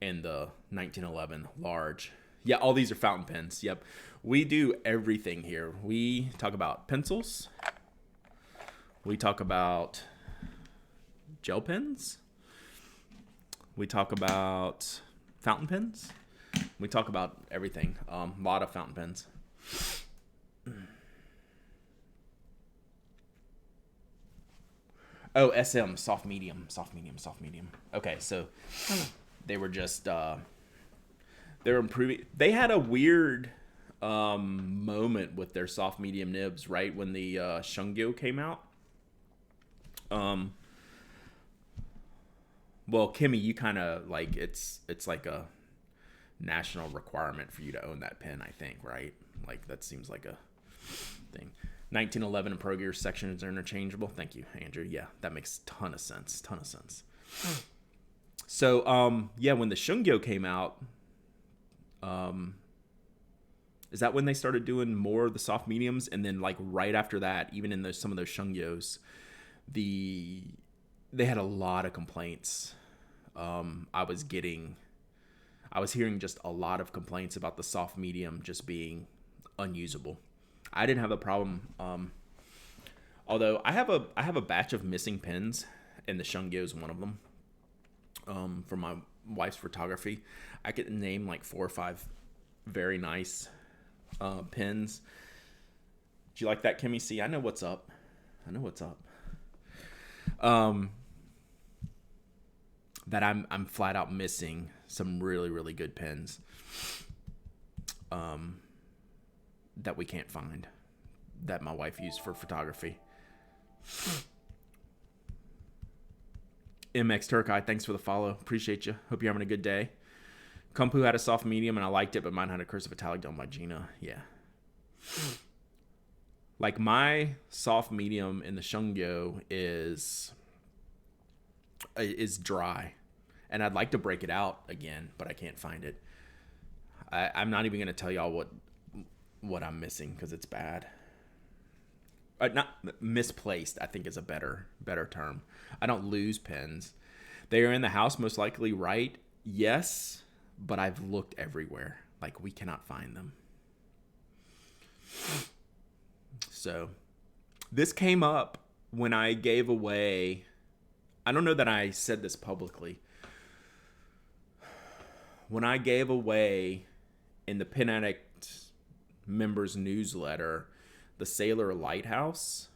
and the 1911 Large. Yeah, all these are fountain pens. Yep. We do everything here. We talk about pencils. We talk about gel pens. We talk about fountain pens. We talk about everything. A lot of fountain pens. Oh, SM, soft medium. Okay, so they were just they're improving. They had a weird moment with their soft medium nibs, right, when the Shungyo came out. Well, Kimmy, you kind of like it's like a national requirement for you to own that pen, I think, right? Like, that seems like a thing. 1911 and Pro Gear sections are interchangeable. Thank you, Andrew. Yeah, that makes a ton of sense. So, yeah, when the Shungyo came out, is that when they started doing more of the soft mediums? And then, like, right after that, even in some of those Shungyos, they had a lot of complaints. I was getting I was hearing just a lot of complaints about the soft medium just being unusable. I didn't have a problem. Although I have a batch of missing pins, and the Shungyo is one of them. From my wife's photography, I could name like 4 or 5 very nice pins. Do you like that, Kimmy? See, I know what's up. I know what's up. That I'm flat out missing some really, really good pins. That we can't find. That my wife used for photography. MX Turkai, thanks for the follow. Appreciate you. Hope you're having a good day. Kumpu had a soft medium and I liked it, but mine had a cursive italic done by Gina. Yeah. Like my soft medium in the Shungyo is dry. And I'd like to break it out again, but I can't find it. I'm not even going to tell y'all what I'm missing because it's bad. Not misplaced, I think is a better term. I don't lose pens. They are in the house, most likely, right? Yes, but I've looked everywhere. Like, we cannot find them. So, this came up when I gave away... I don't know that I said this publicly. When I gave away in the Pen Addict members newsletter the Sailor Lighthouse,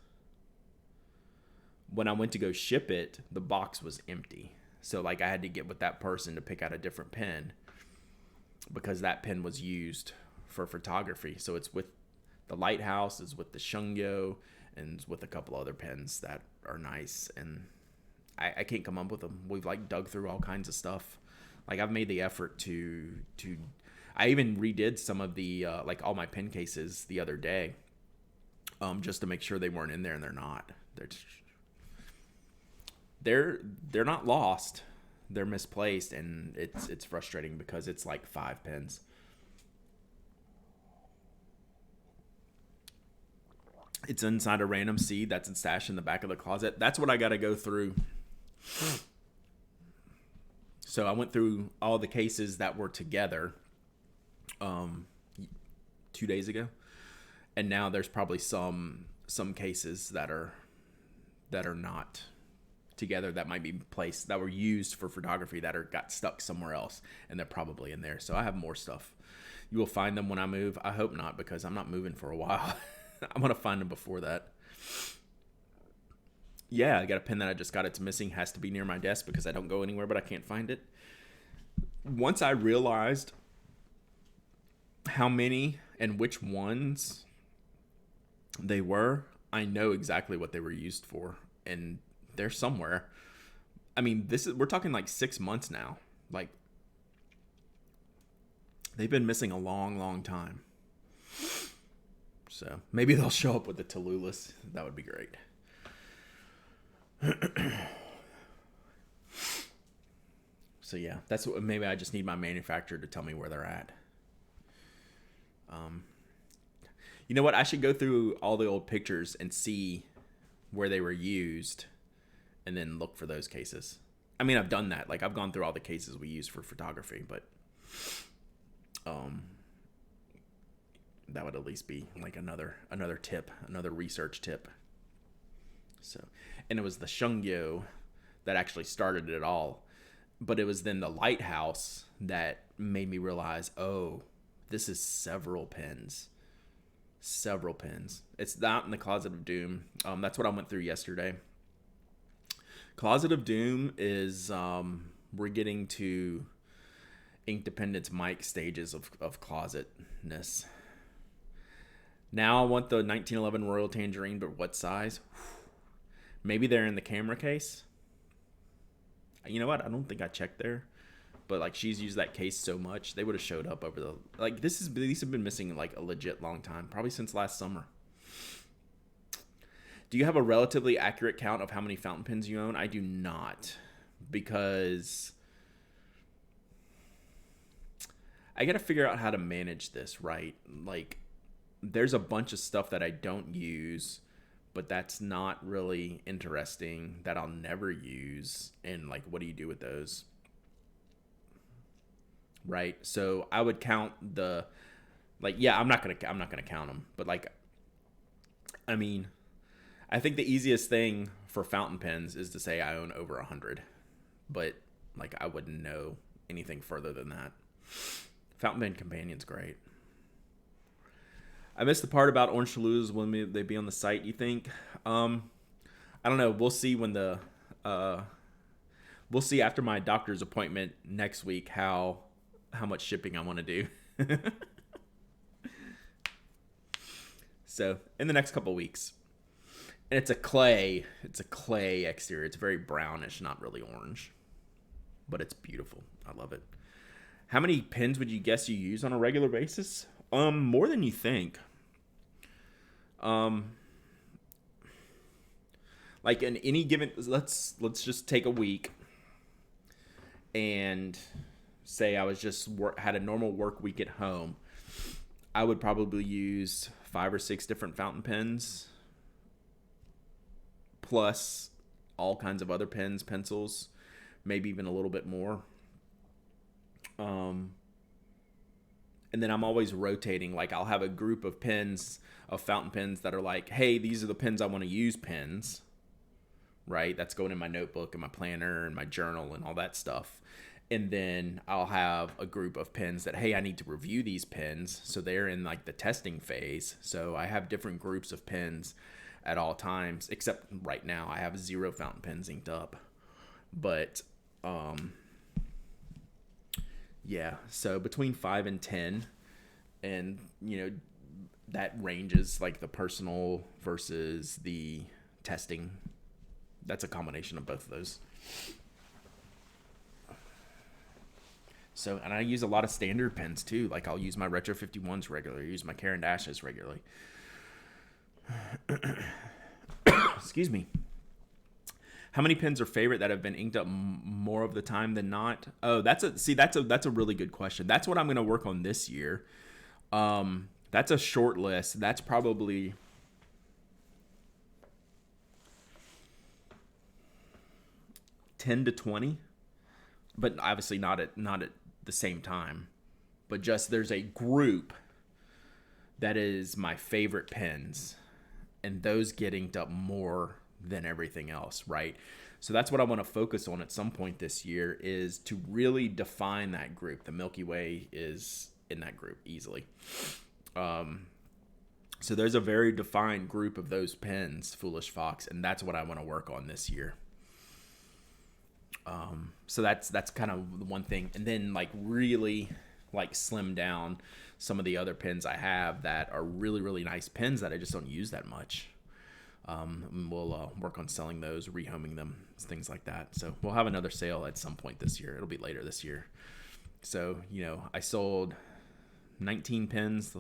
when I went to go ship it, the box was empty. So like I had to get with that person to pick out a different pen because that pen was used for photography. So it's with the Lighthouse, is with the Shungyo, and with a couple other pens that are nice. And I can't come up with them. We've like dug through all kinds of stuff. Like I've made the effort to I even redid some of the like all my pen cases the other day, just to make sure they weren't in there, and they're not. They're not lost. They're misplaced, and it's frustrating because it's like 5 pens. It's inside a random seed that's stashed in the back of the closet. That's what I got to go through. So I went through all the cases that were together 2 days ago, and now there's probably some cases that are not together, that might be placed, that were used for photography, that got stuck somewhere else, and they're probably in there. So I have more stuff. You will find them when I move. I hope not, because I'm not moving for a while. I'm gonna find them before that. Yeah, I got a pen that I just got. It's missing. Has to be near my desk because I don't go anywhere, but I can't find it. Once I realized how many and which ones they were, I know exactly what they were used for, and they're somewhere. I mean, we're talking like 6 months now. Like, they've been missing a long, long time. So maybe they'll show up with the Tallulahs. That would be great. So yeah, that's what, maybe I just need my manufacturer to tell me where they're at. You know what? I should go through all the old pictures and see where they were used, and then look for those cases. I mean, I've done that. Like, I've gone through all the cases we use for photography, but that would at least be like another tip, another research tip. So, and it was the Shungyo that actually started it all, but it was then the Lighthouse that made me realize, oh, this is several pens. It's not in the Closet of Doom. That's what I went through yesterday. Closet of Doom is, we're getting to Ink Dependence Mike stages of closetness. Now I want the 1911 Royal Tangerine, but what size? Maybe they're in the camera case. You know what? I don't think I checked there. But like, she's used that case so much, they would have showed up over the, like, these have been missing like a legit long time, probably since last summer. Do you have a relatively accurate count of how many fountain pens you own? I do not, because I got to figure out how to manage this, right? Like, there's a bunch of stuff that I don't use, but that's not really interesting, that I'll never use. And like, what do you do with those? right? So I would count the, like, yeah, I'm not gonna count them, but like, I mean, I think the easiest thing for fountain pens is to say I own over 100, but like I wouldn't know anything further than that. Fountain pen companion's great. I missed the part about orange Toulouse when they be on the site. You think? I don't know. We'll see when the uh, we'll see after my doctor's appointment next week how much shipping I want to do. So in the next couple weeks, and it's a clay exterior. It's very brownish, not really orange, but it's beautiful. I love it. How many pens would you guess you use on a regular basis? More than you think. Um, like in any given, let's just take a week and say I was just had a normal work week at home. I would probably use 5 or 6 different fountain pens, plus all kinds of other pens, pencils, maybe even a little bit more. And then I'm always rotating. Like I'll have a group of pens, of fountain pens that are like, hey, these are the pens I want to use pens, right? That's going in my notebook and my planner and my journal and all that stuff. And then I'll have a group of pens that, hey, I need to review these pens. So they're in like the testing phase. So I have different groups of pens at all times, except right now I have 0 fountain pens inked up. But, yeah, so between 5 and 10, and that ranges like the personal versus the testing. That's a combination of both of those. So, and I use a lot of standard pens too. Like I'll use my Retro 51s regularly, use my Caran d'Aches regularly. Excuse me. How many pens are favorite that have been inked up more of the time than not? Oh, that's a really good question. That's what I'm going to work on this year. That's a short list. That's probably 10 to 20, but obviously not at the same time. But just there's a group that is my favorite pens, and those get inked up more than everything else, right? So that's what I want to focus on at some point this year, is to really define that group. The Milky Way is in that group easily. So there's a very defined group of those pens, Foolish Fox, and that's what I want to work on this year. So that's kind of the one thing. And then like really like slim down some of the other pens I have that are really, really nice pens that I just don't use that much. And we'll work on selling those, rehoming them, things like that. So we'll have another sale at some point this year. It'll be later this year. So, I sold 19 pens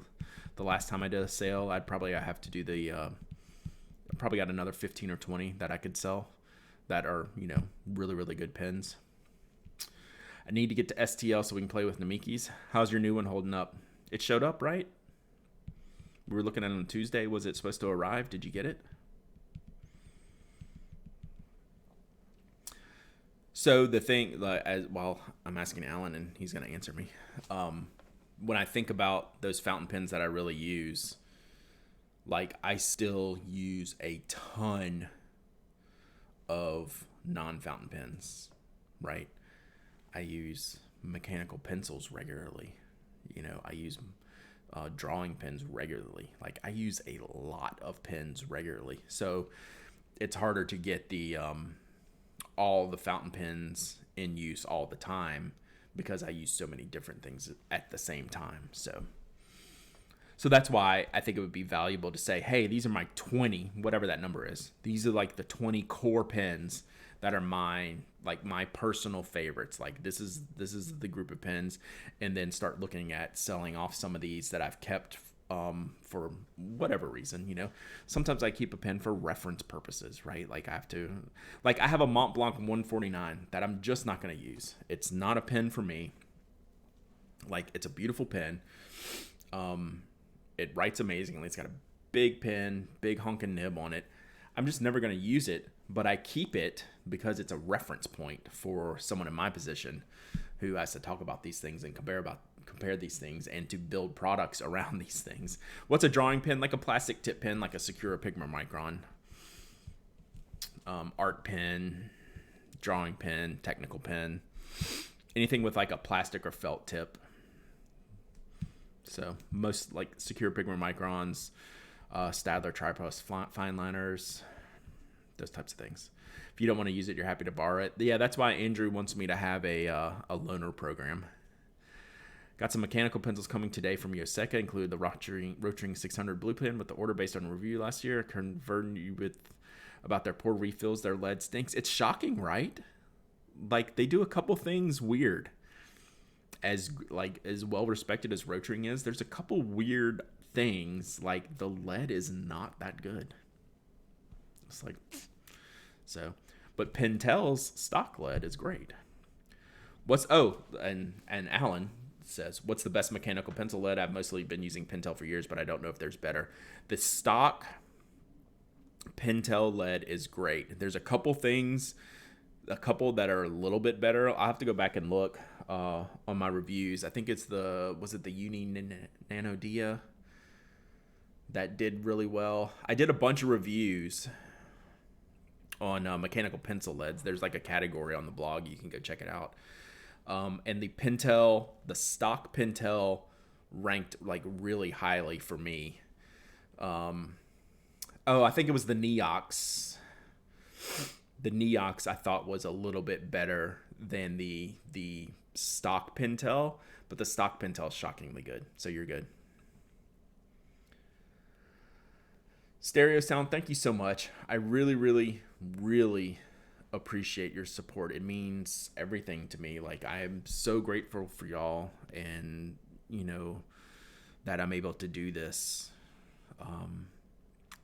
the last time I did a sale. I have to do I probably got another 15 or 20 that I could sell that are, really, really good pens. I need to get to STL so we can play with Namikis. How's your new one holding up? It showed up, right? We were looking at it on Tuesday. Was it supposed to arrive? Did you get it? So the thing, I'm asking Alan and he's going to answer me. When I think about those fountain pens that I really use, like I still use a ton of non-fountain pens, right? I use mechanical pencils regularly. I use drawing pens regularly. Like I use a lot of pens regularly. So it's harder to get the all the fountain pens in use all the time because I use so many different things at the same time. So that's why I think it would be valuable to say, hey, these are my 20, whatever that number is. These are like the 20 core pens that are my personal favorites. Like this is the group of pens, and then start looking at selling off some of these that I've kept for whatever reason. Sometimes I keep a pen for reference purposes, right? Like I have a Mont Blanc 149 that I'm just not going to use. It's not a pen for me. Like it's a beautiful pen. It writes amazingly. It's got a big pen, big honking nib on it. I'm just never going to use it, but I keep it because it's a reference point for someone in my position who has to talk about these things and compare these things and to build products around these things. What's a drawing pen? Like a plastic tip pen, like a Secura Pigma Micron, art pen, drawing pen, technical pen, anything with like a plastic or felt tip. So most like Secure Pigma Microns, Stadler Tripost fine liners, those types of things. If you don't want to use it, you're happy to borrow it. Yeah, that's why Andrew wants me to have a loaner program. Got some mechanical pencils coming today from Yoseka, include the Rotring 600 blue pen with the order based on review last year. Converting you with about their poor refills, their lead stinks. It's shocking, right? Like, they do a couple things weird. As well respected as Rotring is, there's a couple weird things, like the lead is not that good. It's like, so, but Pentel's stock lead is great. And Alan says, what's the best mechanical pencil lead? I've mostly been using Pentel for years, but I don't know if there's better. The stock Pentel lead is great. There's a couple that are a little bit better. I'll have to go back and look on my reviews. I think it's was it the Uni Nanodia that did really well. I did a bunch of reviews on mechanical pencil leads. There's like a category on the blog. You can go check it out. And the stock Pentel ranked like really highly for me. I think it was the Neox. The Neox I thought was a little bit better than the stock Pentel, but the stock Pentel is shockingly good. So you're good. Stereo Sound, thank you so much. I really, really, really appreciate your support. It means everything to me. Like, I am so grateful for y'all, and that I'm able to do this.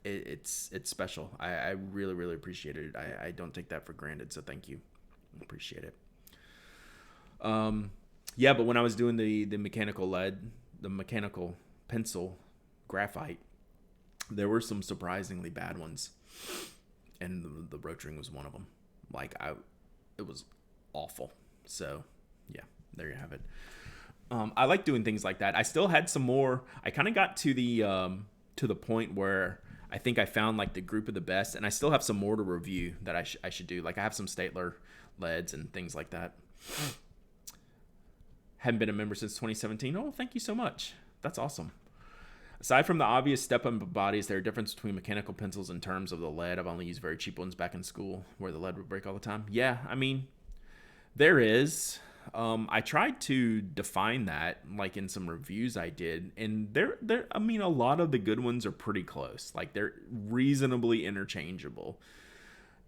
It's special. I really, really appreciate it. I don't take that for granted, so thank you. I appreciate it. But when I was doing the mechanical lead, the mechanical pencil graphite, there were some surprisingly bad ones, and the Rotring was one of them. Like, it was awful. So yeah, there you have it. I like doing things like that. I still had some more. I kind of got to the point where I think I found like the group of the best, and I still have some more to review that I should do. Like, I have some Stadler leads and things like that. Hadn't been a member since 2017. Oh, thank you so much. That's awesome. Aside from the obvious step-up bodies, there are differences between mechanical pencils in terms of the lead. I've only used very cheap ones back in school where the lead would break all the time. Yeah, I mean, there is. I tried to define that, like in some reviews I did, and I mean, a lot of the good ones are pretty close. Like, they're reasonably interchangeable.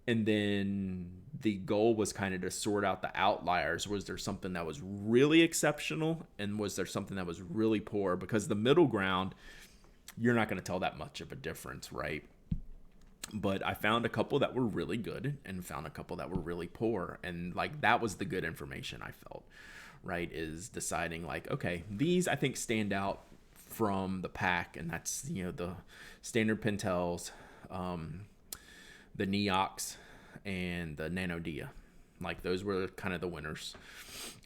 And then the goal was kind of to sort out the outliers. Was there something that was really exceptional, and was there something that was really poor? Because the middle ground, you're not going to tell that much of a difference, right? But I found a couple that were really good and found a couple that were really poor. And like, that was the good information I felt, right? Is deciding like, okay, these I think stand out from the pack. And that's, the standard Pentels, the Neox, and the Nanodia. Like, those were kind of the winners.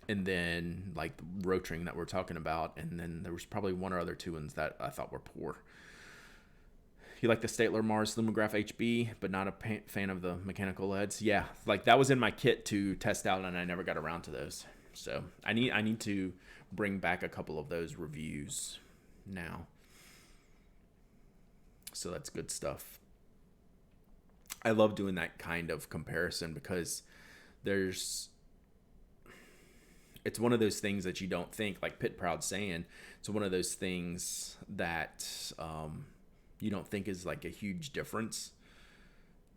And then like the Rotring that we're talking about. And then there was probably one or other two ones that I thought were poor. You like the Stadler Mars Lumograph HB, but not a fan of the mechanical leads? Yeah, like that was in my kit to test out, and I never got around to those. So I need to bring back a couple of those reviews now. So that's good stuff. I love doing that kind of comparison because it's one of those things that you don't think, like Pit Proud saying, it's one of those things that you don't think is like a huge difference,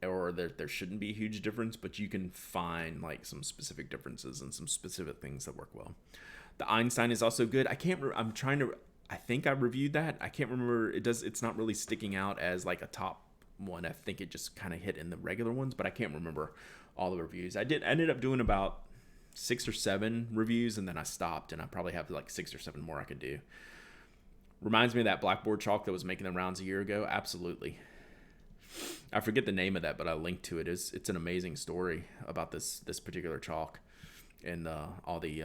or there shouldn't be a huge difference, but you can find like some specific differences and some specific things that work well. The Einstein is also good. I think I reviewed that. I can't remember. It's not really sticking out as like a top one. I think it just kind of hit in the regular ones, but I can't remember all the reviews. I ended up doing about 6 or 7 reviews, and then I stopped, and I probably have like 6 or 7 more I could do. Reminds me of that blackboard chalk that was making the rounds a year ago. Absolutely. I forget the name of that, but I linked to it. It's an amazing story about this particular chalk. and all the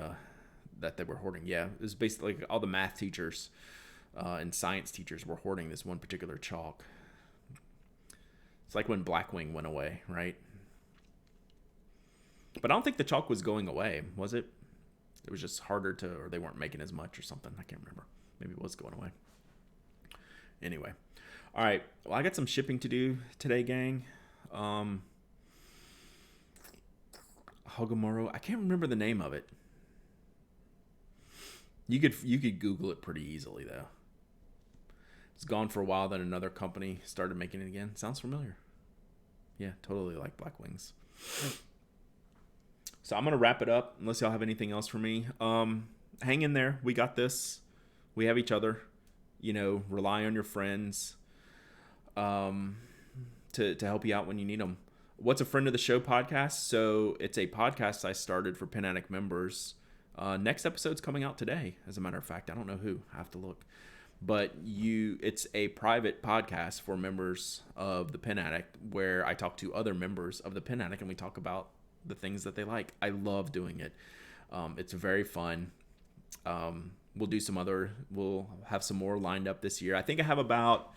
that they were hoarding. Yeah, it was basically like all the math teachers and science teachers were hoarding this one particular chalk. It's like when Blackwing went away, right? But I don't think the chalk was going away, was it? It was just harder to, or they weren't making as much or something. I can't remember. Maybe it was going away. Anyway. All right. Well, I got some shipping to do today, gang. Hogomoro. I can't remember the name of it. You could Google it pretty easily, though. It's gone for a while, then another company started making it again. Sounds familiar. Yeah, totally like Black Wings. So I'm going to wrap it up, unless y'all have anything else for me. Hang in there. We got this. We have each other. Rely on your friends to help you out when you need them. What's a Friend of the Show podcast? So it's a podcast I started for Pen Addict members. Next episode's coming out today, as a matter of fact. I don't know who. I have to look. But it's a private podcast for members of the Pen Addict where I talk to other members of the Pen Addict and we talk about the things that they like. I love doing it. It's very fun. We'll have some more lined up this year. I think I have about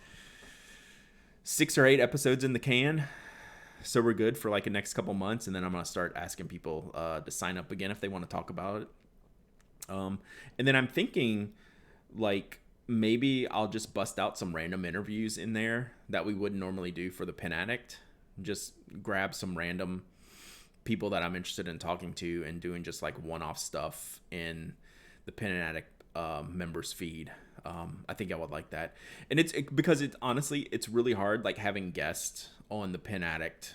6 or 8 episodes in the can. So we're good for like the next couple months. And then I'm going to start asking people to sign up again if they want to talk about it. And then I'm thinking like maybe I'll just bust out some random interviews in there that we wouldn't normally do for the Pen Addict. Just grab some random people that I'm interested in talking to and doing just like one-off stuff in the Pen Addict members feed. I think I would like that. And because honestly, it's really hard like having guests on the Pen Addict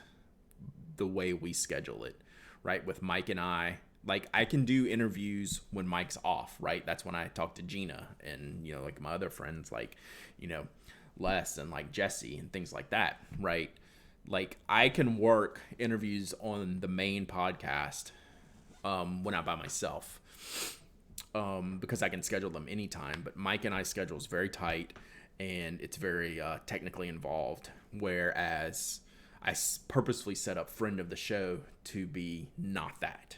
the way we schedule it, right? With Mike and I. Like I can do interviews when Mike's off, right? That's when I talk to Gina and, like my other friends like, Les and like Jesse and things like that, right? Like I can work interviews on the main podcast when I'm by myself because I can schedule them anytime. But Mike and I's schedule is very tight and it's very technically involved, whereas I purposefully set up Friend of the Show to be not that.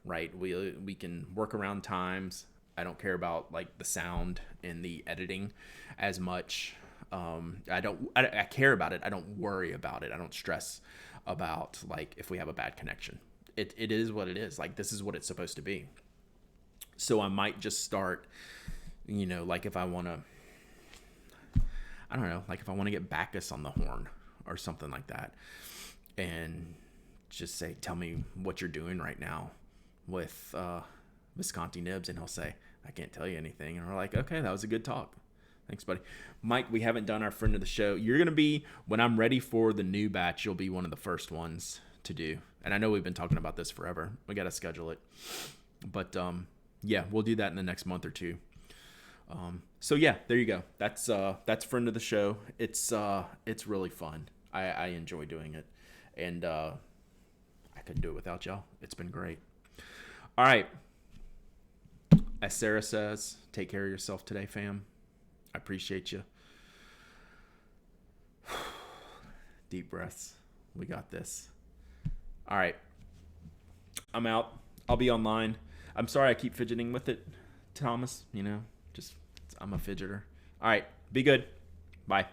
Right, we can work around times. I don't care about like the sound and the editing as much. I care about it. I don't worry about it. I don't stress about like if we have a bad connection. It is what it is. Like this is what it's supposed to be. So I might just start, like if I want to, I don't know, like if I want to get Bacchus on the horn or something like that, and just say, tell me what you're doing right now with Visconti Nibs, and he'll say, I can't tell you anything. And we're like, okay, that was a good talk. Thanks, buddy. Mike, we haven't done our Friend of the Show. You're going to be, when I'm ready for the new batch, you'll be one of the first ones to do. And I know we've been talking about this forever. We got to schedule it. But, yeah, we'll do that in the next month or two. So, yeah, there you go. That's Friend of the Show. It's really fun. I enjoy doing it. And I couldn't do it without y'all. It's been great. All right. As Sarah says, take care of yourself today, fam. I appreciate you. Deep breaths. We got this. All right. I'm out. I'll be online. I'm sorry I keep fidgeting with it, Thomas. I'm a fidgeter. All right. Be good. Bye.